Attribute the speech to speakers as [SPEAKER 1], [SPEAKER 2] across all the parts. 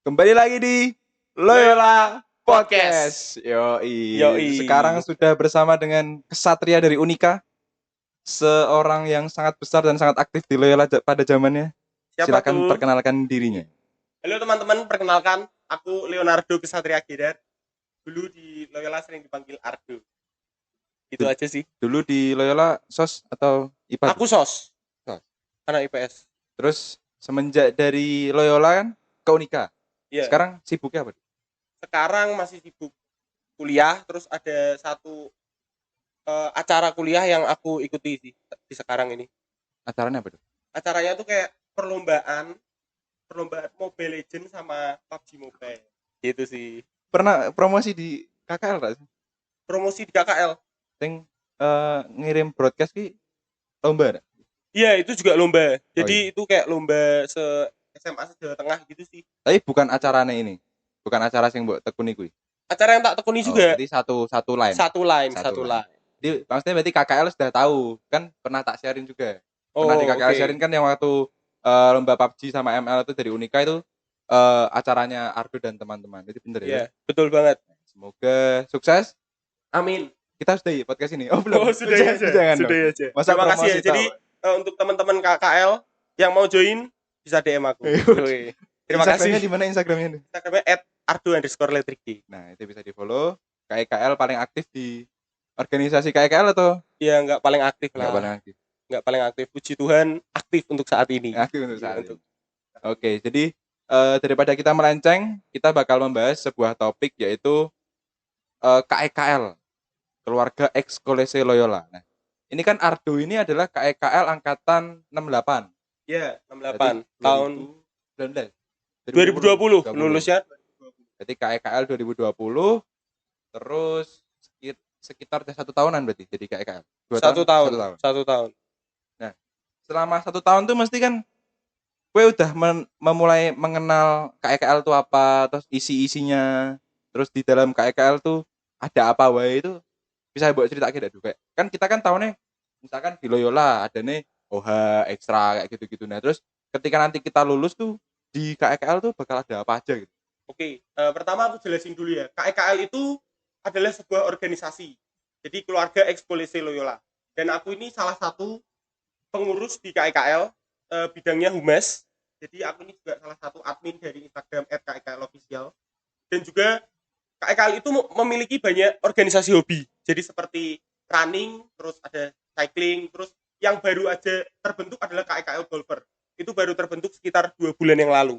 [SPEAKER 1] Kembali lagi di Loyola Podcast. Yoi. Sekarang sudah bersama dengan kesatria dari Unika, seorang yang sangat besar dan sangat aktif di Loyola pada zamannya.
[SPEAKER 2] Siapa
[SPEAKER 1] Silakan
[SPEAKER 2] tuh?
[SPEAKER 1] perkenalkan dirinya.
[SPEAKER 2] Halo teman-teman, perkenalkan aku Leonardo Kesatria Gedar. Dulu di Loyola sering dipanggil Ardo. Itu aja sih.
[SPEAKER 1] Dulu di Loyola SOS atau IPA?
[SPEAKER 2] Aku SOS.
[SPEAKER 1] SOS.
[SPEAKER 2] Anak IPS.
[SPEAKER 1] Terus semenjak dari Loyola kan ke Unika.
[SPEAKER 2] Iya.
[SPEAKER 1] Sekarang sibuknya apa?
[SPEAKER 2] Sekarang masih sibuk kuliah, terus ada satu acara kuliah yang aku ikuti sih di sekarang ini.
[SPEAKER 1] Acaranya apa tuh?
[SPEAKER 2] Acaranya tuh kayak perlombaan Mobile Legends sama PUBG Mobile. Gitu sih.
[SPEAKER 1] Pernah promosi di KKL tak?
[SPEAKER 2] Promosi di KKL.
[SPEAKER 1] Yang ngirim broadcast ki lomba.
[SPEAKER 2] Iya, itu juga lomba. Jadi
[SPEAKER 1] iya.
[SPEAKER 2] itu kayak lomba SMA Jawa Tengah gitu sih.
[SPEAKER 1] Tapi bukan acaranya ini. Bukan acara sing mbok tekuni kuwi.
[SPEAKER 2] Acara yang tak tekuni juga.
[SPEAKER 1] Berarti satu line.
[SPEAKER 2] Satu line.
[SPEAKER 1] Jadi maksudnya berarti KKL sudah tahu, kan pernah tak sharing juga. Pernah di KKL
[SPEAKER 2] Okay.
[SPEAKER 1] sharing kan yang waktu lomba PUBG sama ML itu dari Unika itu acaranya Ardo dan teman-teman. Itu bener ya?
[SPEAKER 2] Iya, betul banget.
[SPEAKER 1] Semoga sukses.
[SPEAKER 2] Amin.
[SPEAKER 1] Kita sudah podcast ini. Oh, belum.
[SPEAKER 2] Sudah ya aja.
[SPEAKER 1] Jangan
[SPEAKER 2] Sudah
[SPEAKER 1] dong.
[SPEAKER 2] aja.
[SPEAKER 1] Masa
[SPEAKER 2] Terima kasih ya.
[SPEAKER 1] promosi
[SPEAKER 2] Jadi untuk teman-teman KKL yang mau join bisa DM aku. Terima kasih.
[SPEAKER 1] Instagramnya di mana Instagramnya?
[SPEAKER 2] Instagramnya @ardo_letrik.
[SPEAKER 1] Nah, itu bisa di-follow. KKL paling aktif di organisasi KKL atau?
[SPEAKER 2] Iya, enggak paling aktif lah. Enggak paling aktif. Puji Tuhan aktif untuk saat ini.
[SPEAKER 1] Aktif untuk saat ini. Oke, jadi daripada kita melenceng, kita bakal membahas sebuah topik yaitu KKL, Keluarga Ex Kolese Loyola. Nah, ini kan Ardo ini adalah KKL angkatan 68.
[SPEAKER 2] Iya, 68. Tahun
[SPEAKER 1] 2020
[SPEAKER 2] lulusnya.
[SPEAKER 1] Jadi KKL 2020, terus sekitar 1 tahunan berarti jadi KKL.
[SPEAKER 2] 1 tahun.
[SPEAKER 1] Nah, selama 1 tahun tuh mesti kan gue udah memulai mengenal KKL itu apa, terus isi-isinya, terus di dalam KKL tuh ada apa wae itu bisa buat cerita kita dulu kayak. Kan kita kan tahunnya misalkan di Loyola ada nih OH ekstra kayak gitu-gitu. Nah, terus ketika nanti kita lulus tuh di KKL tuh bakal ada apa aja gitu.
[SPEAKER 2] Oke, pertama aku jelasin dulu ya. KKL itu adalah sebuah organisasi. Jadi keluarga Ex Kolese Loyola. Dan aku ini salah satu pengurus di KKL, bidangnya humas. Jadi aku ini juga salah satu admin dari Instagram @KKLofficial. Dan juga KKL itu memiliki banyak organisasi hobi. Jadi seperti running, terus ada cycling, terus yang baru aja terbentuk adalah KKL Golfer. Itu baru terbentuk sekitar 2 bulan yang lalu.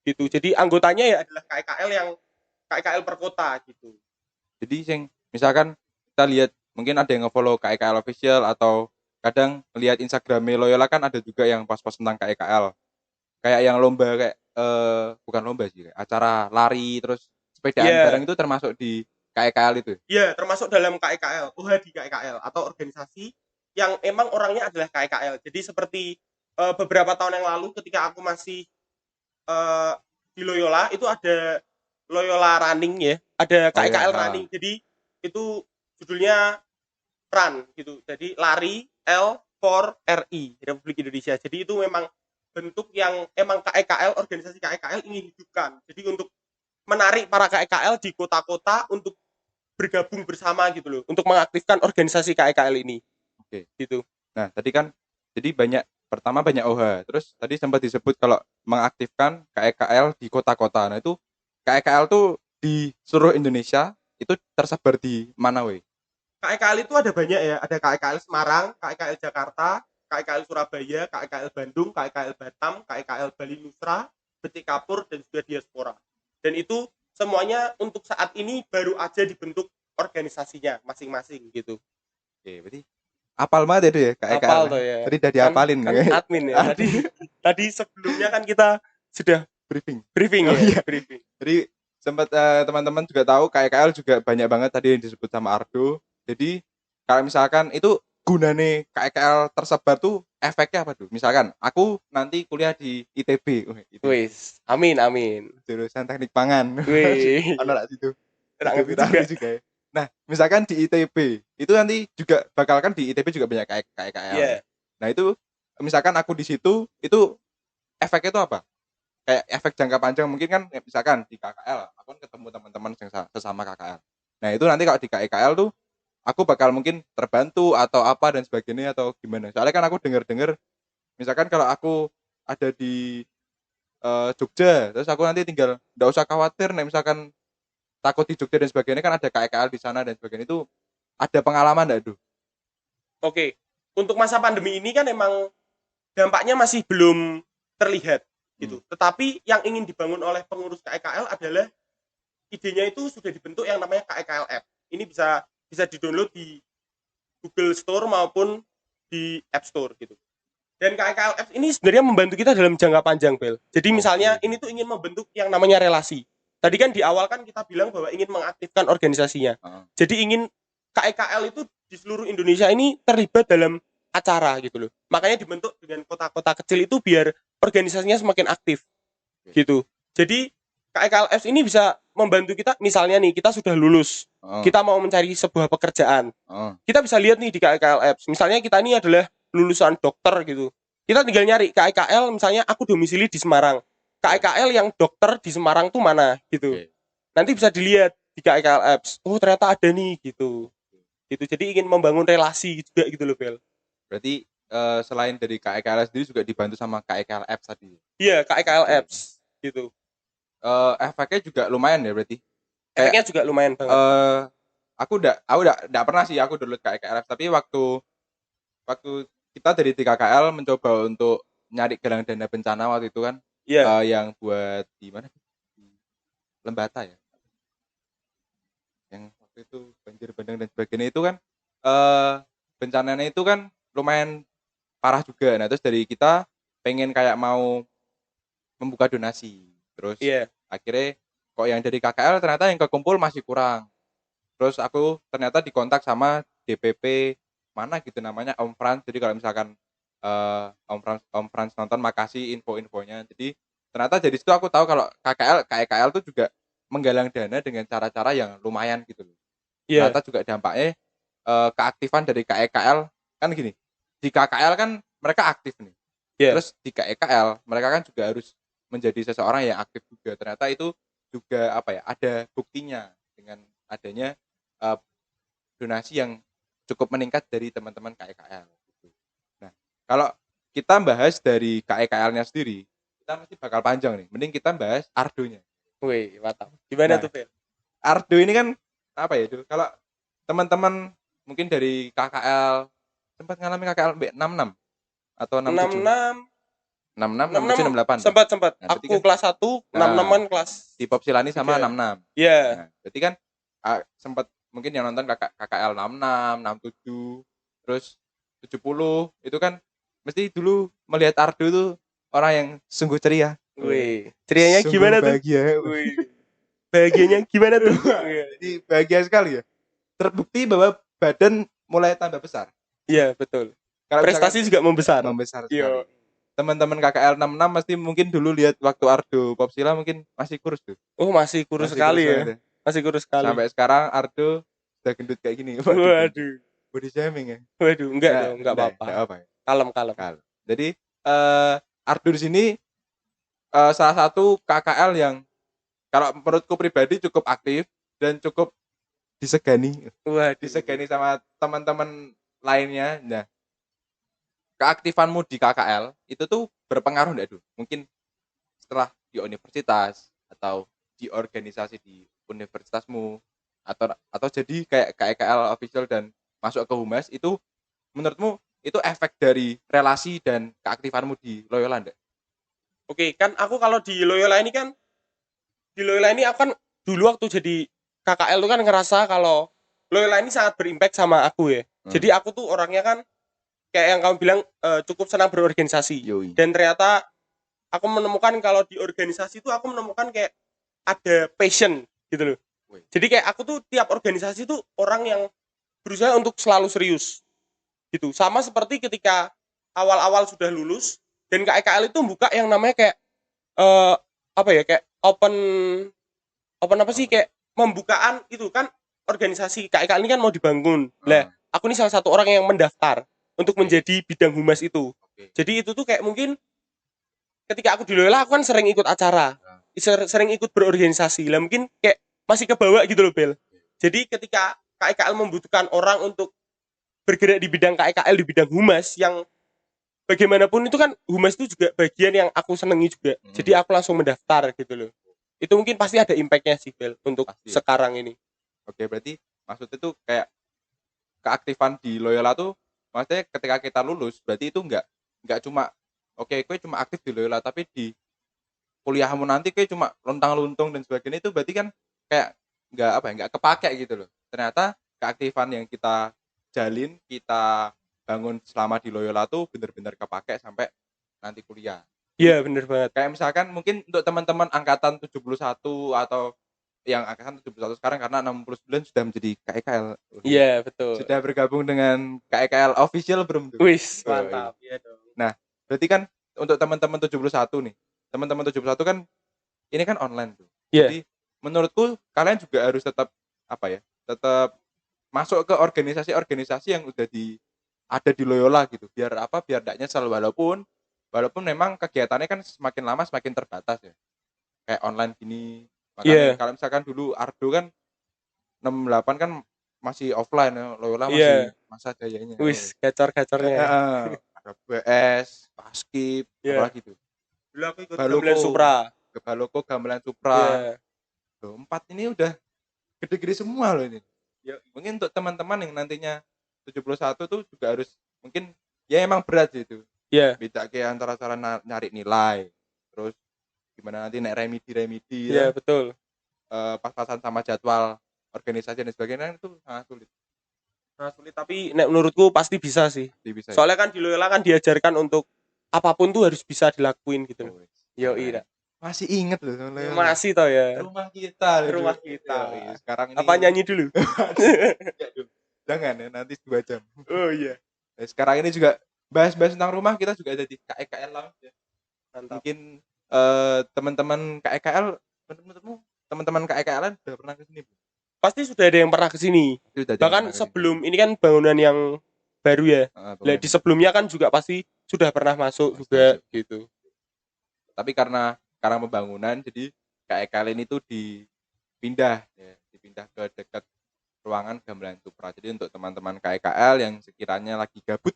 [SPEAKER 2] Gitu. Jadi anggotanya ya adalah KKL per kota gitu.
[SPEAKER 1] Jadi misalkan kita lihat mungkin ada yang nge-follow KKL official atau kadang lihat Instagram Loyola kan ada juga yang post-post tentang KKL. Kayak yang lomba kayak bukan lomba sih, kayak acara lari terus sepedaan bareng itu termasuk di KKL itu.
[SPEAKER 2] Iya, termasuk dalam KKL, OH di KKL atau organisasi yang emang orangnya adalah KKL. Jadi seperti beberapa tahun yang lalu ketika aku masih di Loyola itu ada Loyola Running ya, ada KKL Running. Jadi itu judulnya Run gitu. Jadi lari L4RI Republik Indonesia. Jadi itu memang bentuk yang emang KKL organisasi KKL ingin hidupkan. Jadi untuk menarik para KKL di kota-kota untuk bergabung bersama gitu loh, untuk mengaktifkan organisasi KKL ini.
[SPEAKER 1] Oke.
[SPEAKER 2] Gitu.
[SPEAKER 1] Nah, tadi kan jadi pertama banyak OH. Terus tadi sempat disebut kalau mengaktifkan KKL di kota-kota. Nah, itu KKL tuh di seluruh Indonesia itu tersebar di mana weh?
[SPEAKER 2] KKL itu ada banyak ya, ada KKL Semarang, KKL Jakarta, KKL Surabaya, KKL Bandung, KKL Batam, KKL Bali Nusra, Betik Kapur, dan juga Diaspora. Dan itu semuanya untuk saat ini baru aja dibentuk organisasinya masing-masing gitu.
[SPEAKER 1] Oke, berarti apal banget itu ya KKL.
[SPEAKER 2] Apal tuh ya.
[SPEAKER 1] Tadi udah diapalin
[SPEAKER 2] kan admin ya. Tadi sebelumnya kan kita sudah briefing ya. Briefing.
[SPEAKER 1] Jadi sempat teman-teman juga tahu KKL juga banyak banget tadi yang disebut sama Ardo. Jadi kalau misalkan itu gunane KKL tersebar tuh efeknya apa tuh? Misalkan aku nanti kuliah di ITB.
[SPEAKER 2] Wis, amin.
[SPEAKER 1] Jurusan teknik pangan.
[SPEAKER 2] Wih.
[SPEAKER 1] Ono situ.
[SPEAKER 2] Juga.
[SPEAKER 1] Ya. Nah, misalkan di ITB, itu nanti juga kan di ITB juga banyak KKL.
[SPEAKER 2] Yeah.
[SPEAKER 1] Nah, itu misalkan aku di situ, itu efeknya itu apa? kayak efek jangka panjang mungkin kan misalkan di KKL aku kan ketemu teman-teman yang sesama KKL. Nah itu nanti kalau di KKL tuh aku bakal mungkin terbantu atau apa dan sebagainya atau gimana. Soalnya kan aku dengar-dengar misalkan kalau aku ada di Jogja, terus aku nanti tinggal nggak usah khawatir nih misalkan takut di Jogja dan sebagainya kan ada KKL di sana dan sebagainya itu ada pengalaman nggak tuh?
[SPEAKER 2] Oke, untuk masa pandemi ini kan emang dampaknya masih belum terlihat gitu. Tetapi yang ingin dibangun oleh pengurus KEKL adalah idenya itu sudah dibentuk yang namanya KEKL App. Ini bisa di-download di Google Store maupun di App Store gitu. Dan KEKL Apps ini sebenarnya membantu kita dalam jangka panjang, Bel. Jadi misalnya ini tuh ingin membentuk yang namanya relasi. Tadi kan di awal kan kita bilang bahwa ingin mengaktifkan organisasinya. Jadi ingin KEKL itu di seluruh Indonesia ini terlibat dalam acara gitu loh. Makanya dibentuk dengan kota-kota kecil itu biar organisasinya semakin aktif gitu. Jadi KEKL Apps ini bisa membantu kita, misalnya nih kita sudah lulus, kita mau mencari sebuah pekerjaan. Kita bisa lihat nih di KEKL Apps. Misalnya kita ini adalah lulusan dokter gitu. Kita tinggal nyari KEKL, misalnya aku domisili di Semarang. KEKL yang dokter di Semarang tuh mana gitu. Nanti bisa dilihat di KEKL Apps. Oh, ternyata ada nih gitu. Gitu. Jadi ingin membangun relasi juga gitu loh, Bel.
[SPEAKER 1] Berarti selain dari KEKL sendiri juga dibantu sama KEKL Apps tadi.
[SPEAKER 2] Iya, KEKL Apps gitu.
[SPEAKER 1] Efeknya juga lumayan ya berarti.
[SPEAKER 2] Efeknya juga lumayan banget.
[SPEAKER 1] Aku udah pernah sih aku download KEKL Apps, tapi waktu kita dari TKKL mencoba untuk nyari galang dana bencana waktu itu kan, yang buat di mana? Di Lembata ya. Yang waktu itu banjir bandang dan sebagainya itu kan, bencananya itu kan lumayan parah juga. Nah terus dari kita pengen kayak mau membuka donasi, terus akhirnya kok yang dari KKL ternyata yang kekumpul masih kurang. Terus aku ternyata dikontak sama DPP mana gitu namanya Om Frans. Jadi kalau misalkan Om Frans nonton makasih info-infonya. Jadi ternyata dari situ aku tahu kalau KKL tuh juga menggalang dana dengan cara-cara yang lumayan gitu loh. Ternyata juga dampaknya keaktifan dari KKL kan gini. Di KKL kan mereka aktif nih. Terus di KKL mereka kan juga harus menjadi seseorang yang aktif juga. Ternyata itu juga apa ya? Ada buktinya dengan adanya donasi yang cukup meningkat dari teman-teman KEKL gitu. Nah, kalau kita bahas dari KEKL-nya sendiri, kita mesti bakal panjang nih. Mending kita bahas Ardo-nya.
[SPEAKER 2] Wih, mantap. Gimana tuh, Fel?
[SPEAKER 1] Ardo ini kan apa ya, Dul? Kalau teman-teman mungkin dari KKL sempat ngalami KKL 66 atau 67? 66, 67, 68.
[SPEAKER 2] Sempat.
[SPEAKER 1] Nah,
[SPEAKER 2] aku kan, kelas 1, 66 kan kelas.
[SPEAKER 1] Di Popsilani sama 66.
[SPEAKER 2] Iya.
[SPEAKER 1] Nah, berarti kan sempat mungkin yang nonton KKL 66, 67, terus 70 itu kan mesti dulu melihat Ardo itu orang yang sungguh ceria.
[SPEAKER 2] Wih, cerianya gimana tuh?
[SPEAKER 1] Bahagia.
[SPEAKER 2] Wih. Bahagianya gimana tuh?
[SPEAKER 1] Jadi bahagia sekali ya. Terbukti bahwa badan mulai tambah besar.
[SPEAKER 2] Iya, betul.
[SPEAKER 1] Kalau
[SPEAKER 2] prestasi juga membesar.
[SPEAKER 1] Membesar sekali. Teman-teman KKL 66 pasti mungkin dulu lihat waktu Ardo Popsila mungkin masih kurus tuh.
[SPEAKER 2] Oh, masih kurus sekali ya. Banget. Masih kurus sekali.
[SPEAKER 1] Sampai sekarang Ardo udah gendut kayak gini.
[SPEAKER 2] Waduh.
[SPEAKER 1] Body shaming ya.
[SPEAKER 2] Waduh, enggak dong, enggak apa-apa.
[SPEAKER 1] Enggak apa ya.
[SPEAKER 2] Kalem.
[SPEAKER 1] Jadi Ardo di sini salah satu KKL yang kalau menurutku pribadi cukup aktif dan cukup disegani. Disegani sama teman-teman lainnya. Nah, keaktifanmu di KKL itu tuh berpengaruh enggak tuh? Mungkin setelah di universitas atau di organisasi di universitasmu atau jadi kayak KKL official dan masuk ke Humas itu menurutmu itu efek dari relasi dan keaktifanmu di Loyola enggak?
[SPEAKER 2] Oke, kan aku kalau di Loyola ini aku kan dulu waktu jadi KKL itu kan ngerasa kalau Loyola ini sangat berimpact sama aku ya. Jadi aku tuh orangnya kan kayak yang kamu bilang cukup senang berorganisasi.
[SPEAKER 1] Yoi.
[SPEAKER 2] Dan ternyata aku menemukan kalau di organisasi itu aku menemukan kayak ada passion gitu loh. Jadi kayak aku tuh tiap organisasi tuh orang yang berusaha untuk selalu serius gitu. Sama seperti ketika awal-awal sudah lulus dan KEKL itu buka yang namanya kayak apa ya, kayak open apa sih, kayak pembukaan itu kan organisasi KEKL ini kan mau dibangun. Lah, aku ini salah satu orang yang mendaftar untuk menjadi bidang humas itu. Jadi itu tuh kayak mungkin ketika aku di Loyola aku kan sering ikut acara, sering ikut berorganisasi. Lah mungkin kayak masih kebawa gitu loh Bel. Jadi ketika KIKL membutuhkan orang untuk bergerak di bidang KIKL, di bidang humas yang bagaimanapun itu kan humas itu juga bagian yang aku senengi juga. Jadi aku langsung mendaftar gitu loh. Itu mungkin pasti ada impact-nya sih Bel untuk
[SPEAKER 1] Pasti.
[SPEAKER 2] sekarang ini.
[SPEAKER 1] Oke, berarti maksudnya tuh kayak keaktifan di Loyola tuh maksudnya ketika kita lulus berarti itu enggak cuma oke, kowe cuma aktif di Loyola tapi di kuliahmu nanti kayak cuma lontang-luntung dan sebagainya itu berarti kan kayak nggak apa ya nggak kepake gitu loh. Ternyata keaktifan yang kita jalin kita bangun selama di Loyola tuh bener-bener kepake sampai nanti kuliah.
[SPEAKER 2] Iya bener banget.
[SPEAKER 1] Kayak misalkan mungkin untuk teman-teman angkatan 71 atau yang angkatan 71 sekarang karena 69 sudah menjadi KEKL.
[SPEAKER 2] Iya betul.
[SPEAKER 1] Sudah bergabung dengan KEKL official belum tuh?
[SPEAKER 2] Wis
[SPEAKER 1] Oh,
[SPEAKER 2] mantap. Iya dong.
[SPEAKER 1] Nah, berarti kan untuk teman-teman 71 nih. Teman-teman 71 kan ini kan online tuh.
[SPEAKER 2] Iya.
[SPEAKER 1] Jadi menurutku kalian juga harus tetap apa ya? Tetap masuk ke organisasi-organisasi yang udah ada di Loyola gitu. Biar apa? Biar enggak nyesel walaupun memang kegiatannya kan semakin lama semakin terbatas ya. Kayak online gini. Makanya kalau misalkan dulu Ardo kan 68 kan masih offline ya. Loyola masih masa jayanya.
[SPEAKER 2] Wis, gacor-gacornya.
[SPEAKER 1] Ada BS, Paskib, apalagi tuh.
[SPEAKER 2] Dulu aku ikut Gamelan Supra.
[SPEAKER 1] Ke Baloko, Gamelan Supra. Loh, 4 ini udah gede-gede semua loh ini. Ya, mungkin untuk teman-teman yang nantinya 71 tuh juga harus mungkin ya emang berat sih itu. Beda kayak antara cara nyari nilai. Terus gimana nanti naik remedi
[SPEAKER 2] ya. Betul.
[SPEAKER 1] Pas-pasan sama jadwal organisasi dan sebagainya itu sangat sulit.
[SPEAKER 2] Sangat sulit tapi menurutku pasti bisa sih.
[SPEAKER 1] Bisa,
[SPEAKER 2] soalnya kan di Loyola kan diajarkan untuk apapun tuh harus bisa dilakuin gitu loh. Yoi.
[SPEAKER 1] Masih inget loh
[SPEAKER 2] Loyola. Masih toh ya.
[SPEAKER 1] Rumah kita.
[SPEAKER 2] Yoi.
[SPEAKER 1] Sekarang ini
[SPEAKER 2] apa nyanyi dulu?
[SPEAKER 1] Jangan ya nanti 2 jam.
[SPEAKER 2] Oh iya.
[SPEAKER 1] Nah, sekarang ini juga bahas-bahas tentang rumah kita juga ada di KEKL Lounge ya.
[SPEAKER 2] Mantap.
[SPEAKER 1] Mungkin teman-teman KEKL teman-teman KEKL udah pernah ke sini?
[SPEAKER 2] Pasti sudah ada yang pernah ke sini. Bahkan sebelum ini kan bangunan yang baru ya. Di sebelumnya kan juga pasti sudah pernah masuk juga gitu.
[SPEAKER 1] Tapi karena pembangunan jadi KEKL ini tuh dipindah ke dekat ruangan Gamelan Supra. Jadi untuk teman-teman KEKL yang sekiranya lagi gabut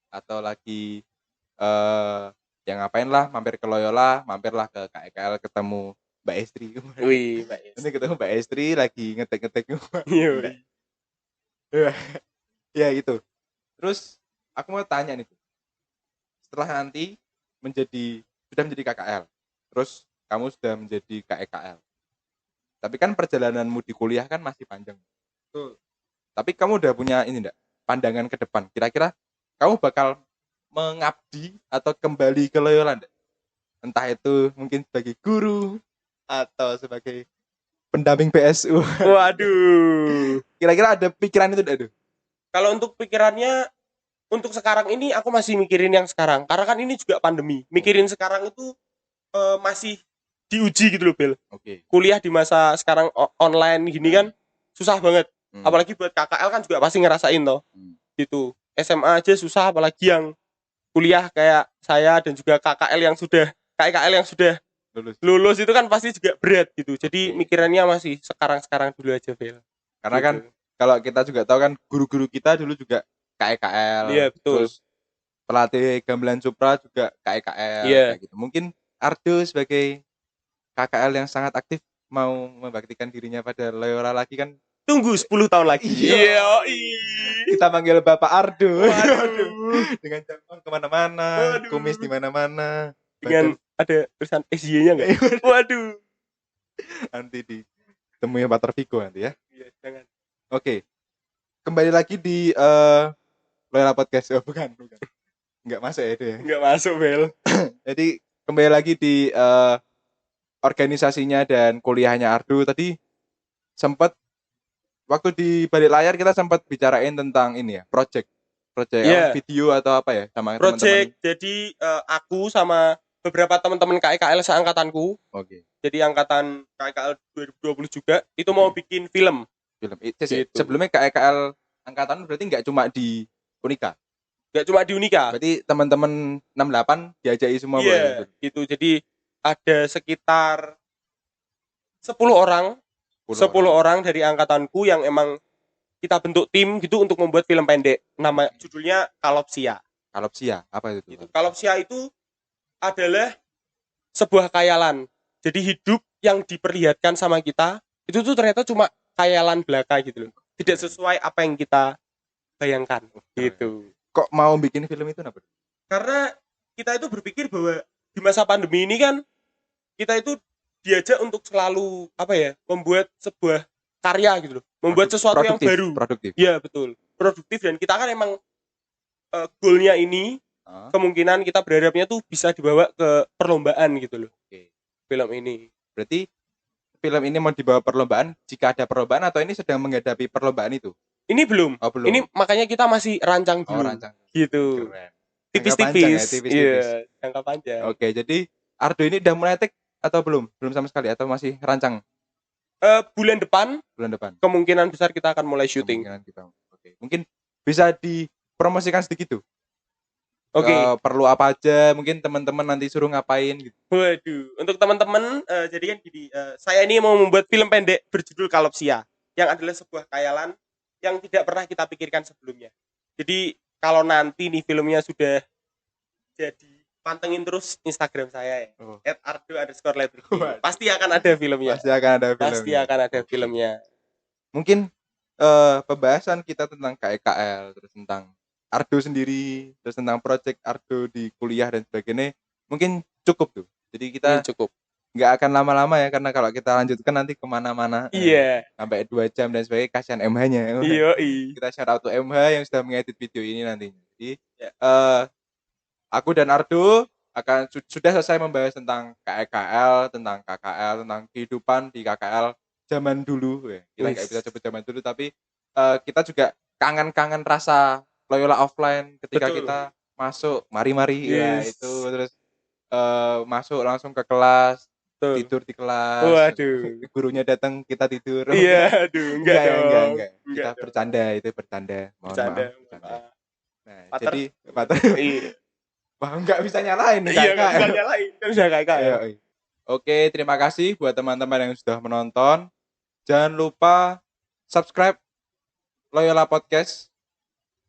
[SPEAKER 1] atau lagi yang ngapain lah mampir ke Loyola, mampirlah ke KEKL ketemu Mbak Estri.
[SPEAKER 2] Wih, Mbak Estri.
[SPEAKER 1] Ini ketemu Mbak Estri lagi ngetek-ngetek. Ya gitu. Terus aku mau tanya nih. Setelah nanti sudah menjadi KKL. Terus kamu sudah menjadi KEKL. Tapi kan perjalananmu di kuliah kan masih panjang.
[SPEAKER 2] Betul.
[SPEAKER 1] Tapi kamu udah punya ini enggak? Pandangan ke depan. Kira-kira kamu bakal mengabdi atau kembali ke Loyola enggak? Entah itu mungkin sebagai guru atau sebagai pendamping PSU.
[SPEAKER 2] Waduh.
[SPEAKER 1] Kira-kira ada pikiran itu enggak?
[SPEAKER 2] Kalau untuk pikirannya untuk sekarang ini aku masih mikirin yang sekarang. Karena kan ini juga pandemi. Mikirin sekarang itu masih diuji gitu loh, Bel. Kuliah di masa sekarang online gini kan susah banget. Apalagi buat KKL kan juga pasti ngerasain toh. Gitu. SMA aja susah apalagi yang kuliah kayak saya dan juga KKL yang sudah lulus itu kan pasti juga berat gitu. Jadi mikirannya masih sekarang dulu aja, Bel.
[SPEAKER 1] Karena kan kalau kita juga tahu kan guru-guru kita dulu juga KEKL.
[SPEAKER 2] Iya, betul.
[SPEAKER 1] Terus pelatih Gamelan Supra juga KEKL kayak gitu. Mungkin Ardo sebagai KKL yang sangat aktif mau membaktikan dirinya pada Loyola lagi kan.
[SPEAKER 2] Tunggu 10 tahun lagi. Iya.
[SPEAKER 1] Kita panggil Bapak Ardo. Dengan jambang kemana-mana, kumis di mana-mana.
[SPEAKER 2] Dengan ada tulisan SY-nya enggak? Waduh.
[SPEAKER 1] Nanti ditemui Pak Tervigo nanti ya.
[SPEAKER 2] Iya, jangan.
[SPEAKER 1] Oke. Kembali lagi di Loyola Podcast. Oh, bukan. Enggak masuk ya itu ya.
[SPEAKER 2] Enggak masuk, Bel.
[SPEAKER 1] Jadi kembali lagi di organisasinya dan kuliahnya Ardo. Tadi sempat waktu di balik layar kita sempat bicarain tentang ini ya, project video atau apa ya sama
[SPEAKER 2] teman-teman.
[SPEAKER 1] Project.
[SPEAKER 2] Jadi aku sama beberapa teman-teman KEKL seangkatanku. Jadi angkatan KEKL 2020 juga itu mau bikin film.
[SPEAKER 1] Sebelumnya KEKL angkatan berarti enggak cuma di Unika.
[SPEAKER 2] Nggak cuma di Unika.
[SPEAKER 1] Berarti teman-teman 68 diajaki semua
[SPEAKER 2] Iya,
[SPEAKER 1] boleh.
[SPEAKER 2] gitu. Jadi ada sekitar 10 orang, 10 orang dari angkatanku yang emang kita bentuk tim gitu untuk membuat film pendek. Nama judulnya Kalopsia.
[SPEAKER 1] Kalopsia, apa itu?
[SPEAKER 2] Gitu. Kalopsia itu adalah sebuah khayalan. Jadi hidup yang diperlihatkan sama kita itu tuh ternyata cuma khayalan belaka gitu loh. Tidak sesuai apa yang kita bayangkan gitu.
[SPEAKER 1] Kok mau bikin film itu kenapa?
[SPEAKER 2] Karena kita itu berpikir bahwa di masa pandemi ini kan kita itu diajak untuk selalu apa ya, membuat sebuah karya gitu loh. Membuat sesuatu yang baru.
[SPEAKER 1] Produktif.
[SPEAKER 2] Iya, betul. Produktif, dan kita kan emang goalnya ini kemungkinan kita berharapnya tuh bisa dibawa ke perlombaan gitu loh. Film ini.
[SPEAKER 1] Berarti film ini mau dibawa perlombaan jika ada perlombaan atau ini sedang menghadapi perlombaan itu?
[SPEAKER 2] Ini belum.
[SPEAKER 1] Oh, belum.
[SPEAKER 2] Ini makanya kita masih rancang dulu.
[SPEAKER 1] Rancang.
[SPEAKER 2] Gitu.
[SPEAKER 1] Keren.
[SPEAKER 2] Tipis-tipis. Iya, jangka panjang.
[SPEAKER 1] Oke, jadi Ardo ini udah mulai take atau belum? Belum sama sekali atau masih rancang?
[SPEAKER 2] Bulan depan kemungkinan besar kita akan mulai syuting.
[SPEAKER 1] Oke. Mungkin bisa dipromosikan sedikit tuh.
[SPEAKER 2] Oke.
[SPEAKER 1] Perlu apa aja, mungkin teman-teman nanti suruh ngapain gitu.
[SPEAKER 2] Waduh, untuk teman-teman jadi kan gini, saya ini mau membuat film pendek berjudul Kalopsia, yang adalah sebuah khayalan yang tidak pernah kita pikirkan sebelumnya. Jadi kalau nanti nih filmnya sudah jadi, pantengin terus Instagram saya ya, @ardo_letrigi. Pasti akan ada filmnya. Pasti akan ada filmnya.
[SPEAKER 1] Mungkin pembahasan kita tentang KEKL, terus tentang Ardo sendiri, terus tentang project Ardo di kuliah dan sebagainya, mungkin cukup tuh. Jadi kita
[SPEAKER 2] cukup.
[SPEAKER 1] Nggak akan lama-lama ya, karena kalau kita lanjutkan nanti kemana-mana.
[SPEAKER 2] Iya.
[SPEAKER 1] Sampai 2 jam dan sebagainya, kasihan MH-nya.
[SPEAKER 2] Iya.
[SPEAKER 1] Kita shout out to MH yang sudah mengedit video ini nantinya. Jadi aku dan Ardo sudah selesai membahas tentang KEKL, tentang KKL, tentang kehidupan di KKL zaman dulu ya. Kita nggak bisa sebut zaman dulu, tapi kita juga kangen-kangen rasa Loyola offline ketika kita masuk mari-mari ya itu, terus masuk langsung ke kelas, tidur di kelas.
[SPEAKER 2] Waduh.
[SPEAKER 1] Gurunya datang kita tidur.
[SPEAKER 2] Iya, aduh, enggak.
[SPEAKER 1] Kita bercanda. Mohon maaf. Nah, jadi Wah, nggak bisa nyalain nih.
[SPEAKER 2] Iya, nggak bisa nyalain. Kan bisa KKL.
[SPEAKER 1] Oke, terima kasih buat teman-teman yang sudah menonton. Jangan lupa subscribe Loyola Podcast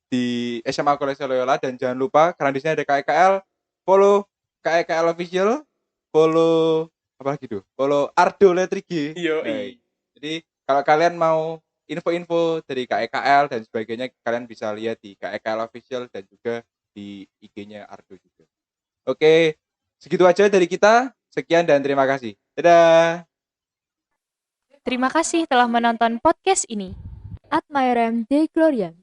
[SPEAKER 1] di SMA Koleksi Loyola, dan jangan lupa karena di sini ada KEKL, follow KEKL official, follow apa lagi tuh? Follow Ardo Letrigi. Jadi kalau kalian mau info-info dari KEKL dan sebagainya, kalian bisa lihat di KEKL official dan juga di IG-nya Ardo juga. Oke, segitu aja dari kita. Sekian dan terima kasih. Dadah.
[SPEAKER 3] Terima kasih telah menonton podcast ini.
[SPEAKER 4] Admirem de Gloriam.